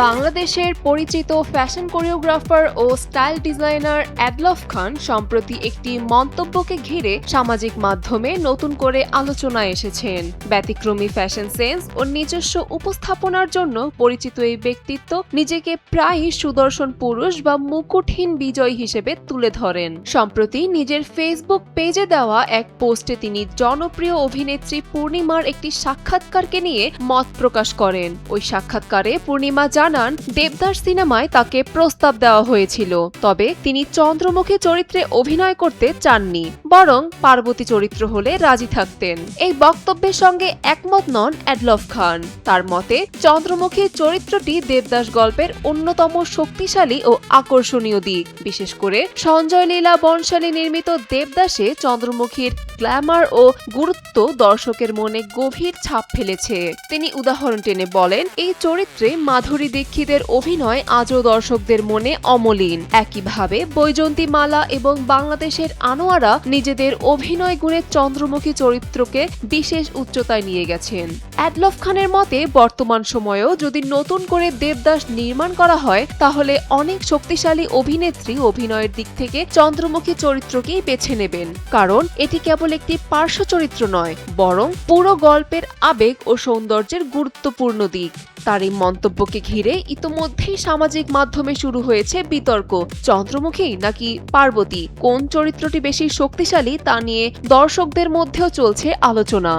বাংলাদেশের পরিচিত fashion choreographer ও style designer Adolf খান সম্প্রতি একটি মন্তব্যকে ঘিরে সামাজিক মাধ্যমে নতুন করে আলোচনায় এসেছেন। ব্যতিক্রমী ফ্যাশন সেন্স ও নিজস্ব উপস্থাপনার জন্য পরিচিত এই ব্যক্তিত্ব নিজেকে প্রায়ই সুদর্শন পুরুষ বা মুকুটহীন বিজয় হিসেবে তুলে ধরেন। সম্প্রতি নিজের ফেসবুক পেজে দেওয়া এক পোস্টে তিনি জনপ্রিয় অভিনেত্রী পূর্ণিমার একটি সাক্ষাৎকারকে নিয়ে মত প্রকাশ করেন। ওই সাক্ষাৎকারে পূর্ণিমা জানান, দেবদাস সিনেমায় তাকে প্রস্তাব দেওয়া হয়েছিল, তবে তিনি চন্দ্রমুখী চরিত্রে অভিনয় করতে চাননি, বরং পার্বতী চরিত্র হলে রাজি থাকতেন। এই বক্তব্যের সঙ্গে একমত নন অ্যাডলফ খান। তার মতে, চন্দ্রমুখী চরিত্রটি দেবদাস গল্পের অন্যতম শক্তিশালী ও আকর্ষণীয় দিক। বিশেষ করে সঞ্জয় লীলা বনশালী নির্মিত দেবদাসে চন্দ্রমুখীর গ্ল্যামার ও গুরুত্ব দর্শকের মনে গভীর ছাপ ফেলেছে। তিনি উদাহরণ টেনে বলেন, এই চরিত্রে মাধুরী দীক্ষিতের অভিনয় আজও দর্শকদের মনে অমলিন। একইভাবে বৈজন্তী মালা এবং বাংলাদেশের আনোয়ারা নিজেদের অভিনয় গুণে চন্দ্রমুখী চরিত্রকে বিশেষ উচ্চতায় নিয়ে গেছেন। অ্যাডলফ খানের মতে, বর্তমান সময়েও যদি নতুন করে দেবদাস নির্মাণ করা হয়, তাহলে অনেক শক্তিশালী অভিনেত্রী অভিনয়ের দিক থেকে চন্দ্রমুখী চরিত্রকেই বেছে নেবেন, কারণ এটি কেবল একটি পার্শ্ব চরিত্র নয়, বরং পুরো গল্পের আবেগ ও সৌন্দর্যের গুরুত্বপূর্ণ দিক। তার এই মন্তব্যকে ঘিরে ইতোমধ্যেই সামাজিক মাধ্যমে শুরু হয়েছে বিতর্ক। চন্দ্রমুখী নাকি পার্বতী, কোন চরিত্রটি বেশি শক্তিশালী তা নিয়ে দর্শকদের মধ্যেও চলছে আলোচনা।